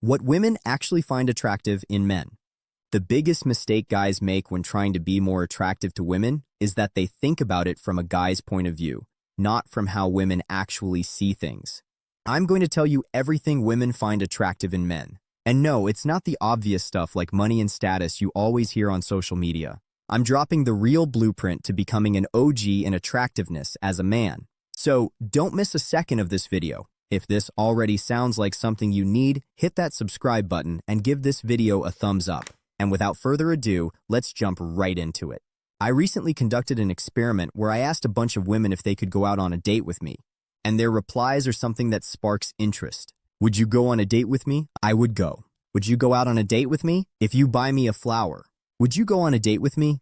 What women actually find attractive in men. The biggest mistake guys make when trying to be more attractive to women is that they think about it from a guy's point of view, not from how women actually see things. I'm going to tell you everything women find attractive in men. And no, it's not the obvious stuff like money and status you always hear on social media. I'm dropping the real blueprint to becoming an OG in attractiveness as a man. So don't miss a second of this video. If this already sounds like something you need, hit that subscribe button and give this video a thumbs up. And without further ado, let's jump right into it. I recently conducted an experiment where I asked a bunch of women if they could go out on a date with me. And their replies are something that sparks interest. Would you go on a date with me? I would go. Would you go out on a date with me? If you buy me a flower. Would you go on a date with me?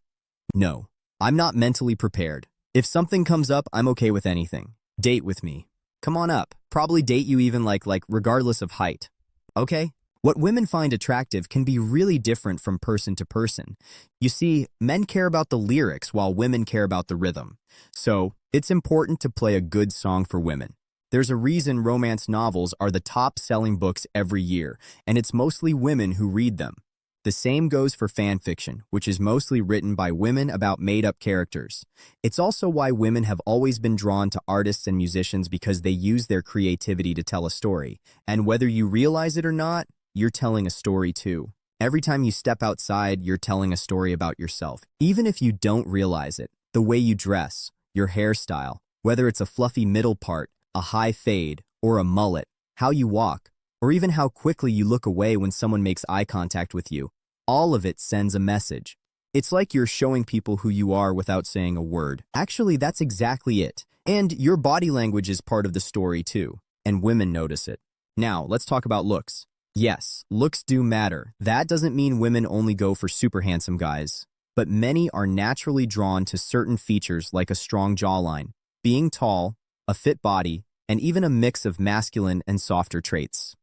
No. I'm not mentally prepared. If something comes up, I'm okay with anything. Date with me. Come on up. Probably date you even like regardless of height. Okay? What women find attractive can be really different from person to person. You see, men care about the lyrics while women care about the rhythm. So, it's important to play a good song for women. There's a reason romance novels are the top-selling books every year, and it's mostly women who read them. The same goes for fan fiction, which is mostly written by women about made-up characters. It's also why women have always been drawn to artists and musicians because they use their creativity to tell a story. And whether you realize it or not, you're telling a story too. Every time you step outside, you're telling a story about yourself. Even if you don't realize it, the way you dress, your hairstyle, whether it's a fluffy middle part, a high fade, or a mullet, how you walk, or even how quickly you look away when someone makes eye contact with you, all of it sends a message. It's like you're showing people who you are without saying a word. Actually, that's exactly it. And your body language is part of the story too, and women notice it. Now, let's talk about looks. Yes, looks do matter. That doesn't mean women only go for super handsome guys. But many are naturally drawn to certain features like a strong jawline, being tall, a fit body, and even a mix of masculine and softer traits.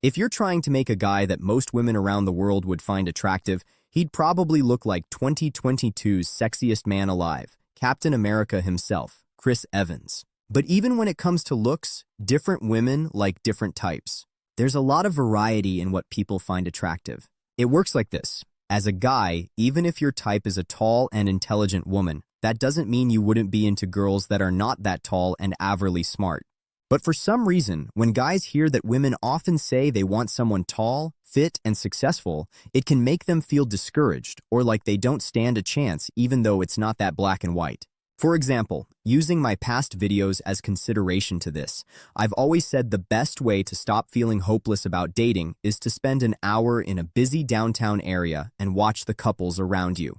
If you're trying to make a guy that most women around the world would find attractive, he'd probably look like 2022's sexiest man alive, Captain America himself, Chris Evans. But even when it comes to looks, different women like different types. There's a lot of variety in what people find attractive. It works like this. As a guy, even if your type is a tall and intelligent woman, that doesn't mean you wouldn't be into girls that are not that tall and averagely smart. But for some reason, when guys hear that women often say they want someone tall, fit, and successful, it can make them feel discouraged or like they don't stand a chance even though it's not that black and white. For example, using my past videos as consideration to this, I've always said the best way to stop feeling hopeless about dating is to spend an hour in a busy downtown area and watch the couples around you.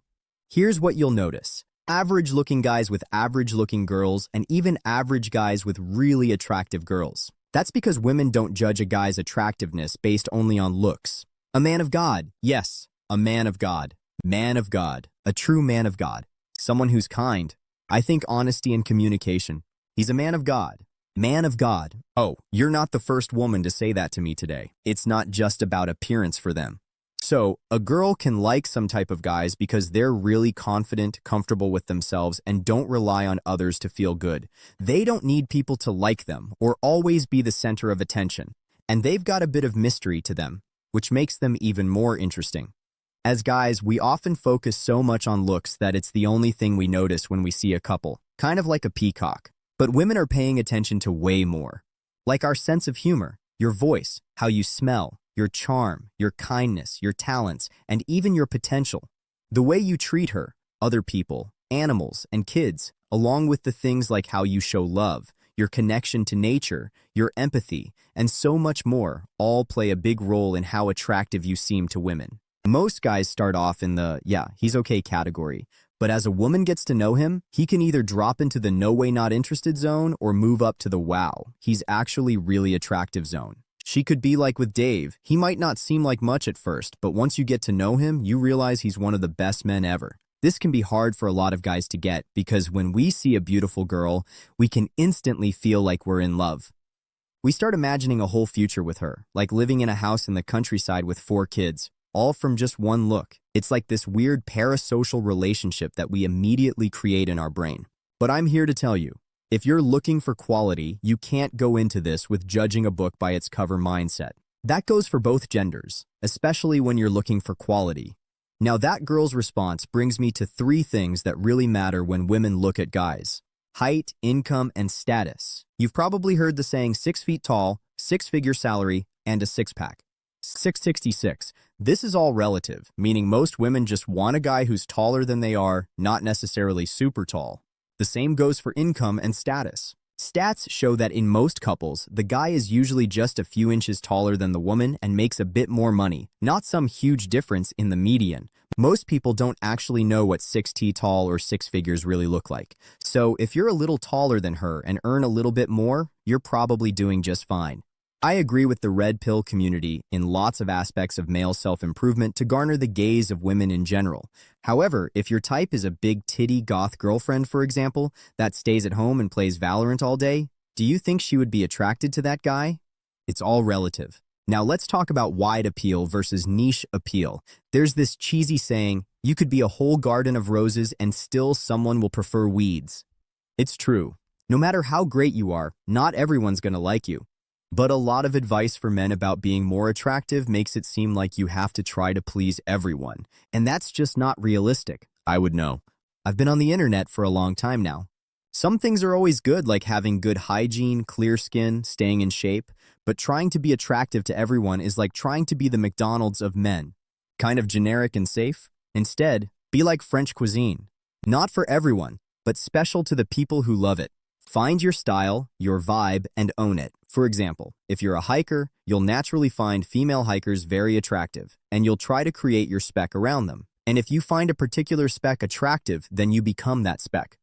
Here's what you'll notice. Average-looking guys with average-looking girls and even average guys with really attractive girls. That's because women don't judge a guy's attractiveness based only on looks. A man of God. Yes, a man of God. Man of God. A true man of God. Someone who's kind. I think honesty and communication. He's a man of God. Man of God. Oh, you're not the first woman to say that to me today. It's not just about appearance for them. So, a girl can like some type of guys because they're really confident, comfortable with themselves, and don't rely on others to feel good. They don't need people to like them or always be the center of attention. And they've got a bit of mystery to them, which makes them even more interesting. As guys, we often focus so much on looks that it's the only thing we notice when we see a couple, kind of like a peacock. But women are paying attention to way more. Like our sense of humor, your voice, how you smell, your charm, your kindness, your talents, and even your potential. The way you treat her, other people, animals, and kids, along with the things like how you show love, your connection to nature, your empathy, and so much more, all play a big role in how attractive you seem to women. Most guys start off in the, yeah, he's okay category, but as a woman gets to know him, he can either drop into the no way not interested zone or move up to the wow, he's actually really attractive zone. She could be like with Dave. He might not seem like much at first, but once you get to know him, you realize he's one of the best men ever. This can be hard for a lot of guys to get because when we see a beautiful girl, we can instantly feel like we're in love. We start imagining a whole future with her, like living in a house in the countryside with 4 kids, all from just one look. It's like this weird parasocial relationship that we immediately create in our brain. But I'm here to tell you, if you're looking for quality, you can't go into this with judging a book by its cover mindset. That goes for both genders, especially when you're looking for quality. Now that girl's response brings me to three things that really matter when women look at guys: height, income, and status. You've probably heard the saying 6 feet tall, six-figure salary, and a six-pack. 666. This is all relative, meaning most women just want a guy who's taller than they are, not necessarily super tall. The same goes for income and status. Stats show that in most couples, the guy is usually just a few inches taller than the woman and makes a bit more money, not some huge difference in the median. Most people don't actually know what 6'T tall or six figures really look like. So if you're a little taller than her and earn a little bit more, you're probably doing just fine. I agree with the red pill community in lots of aspects of male self-improvement to garner the gaze of women in general. However, if your type is a big titty goth girlfriend, for example, that stays at home and plays Valorant all day, do you think she would be attracted to that guy? It's all relative. Now let's talk about wide appeal versus niche appeal. There's this cheesy saying, you could be a whole garden of roses and still someone will prefer weeds. It's true. No matter how great you are, not everyone's gonna like you. But a lot of advice for men about being more attractive makes it seem like you have to try to please everyone. And that's just not realistic. I would know. I've been on the internet for a long time now. Some things are always good, like having good hygiene, clear skin, staying in shape. But trying to be attractive to everyone is like trying to be the McDonald's of men. Kind of generic and safe. Instead, be like French cuisine. Not for everyone, but special to the people who love it. Find your style, your vibe, and own it. For example, if you're a hiker, you'll naturally find female hikers very attractive, and you'll try to create your spec around them. And if you find a particular spec attractive, then you become that spec.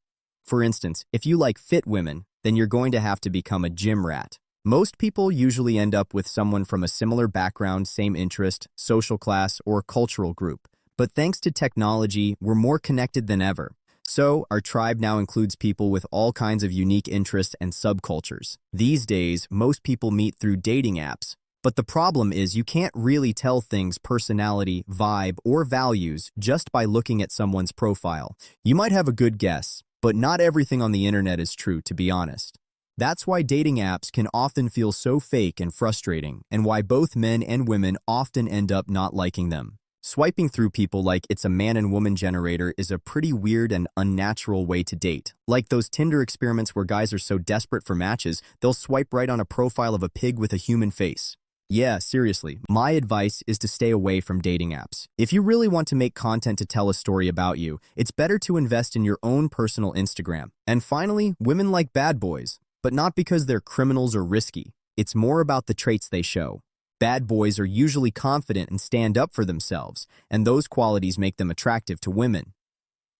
For instance, if you like fit women, then you're going to have to become a gym rat. Most people usually end up with someone from a similar background, same interest, social class, or cultural group. But thanks to technology, we're more connected than ever. So, our tribe now includes people with all kinds of unique interests and subcultures. These days, most people meet through dating apps. But the problem is you can't really tell things, personality, vibe, or values just by looking at someone's profile. You might have a good guess, but not everything on the internet is true, to be honest. That's why dating apps can often feel so fake and frustrating, and why both men and women often end up not liking them. Swiping through people like it's a man and woman generator is a pretty weird and unnatural way to date. Like those Tinder experiments where guys are so desperate for matches, they'll swipe right on a profile of a pig with a human face. Yeah, seriously, my advice is to stay away from dating apps. If you really want to make content to tell a story about you, it's better to invest in your own personal Instagram. And finally, women like bad boys, but not because they're criminals or risky. It's more about the traits they show. Bad boys are usually confident and stand up for themselves, and those qualities make them attractive to women.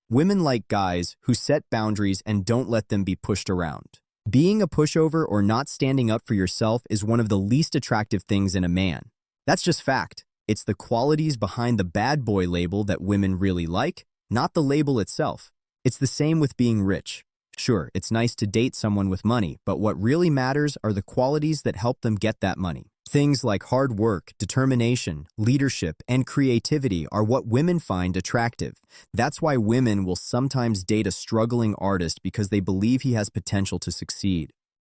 Women like guys who set boundaries and don't let them be pushed around. Being a pushover or not standing up for yourself is one of the least attractive things in a man. That's just fact. It's the qualities behind the bad boy label that women really like, not the label itself. It's the same with being rich. Sure, it's nice to date someone with money, but what really matters are the qualities that help them get that money. Things like hard work, determination, leadership, and creativity are what women find attractive. That's why women will sometimes date a struggling artist because they believe he has potential to succeed.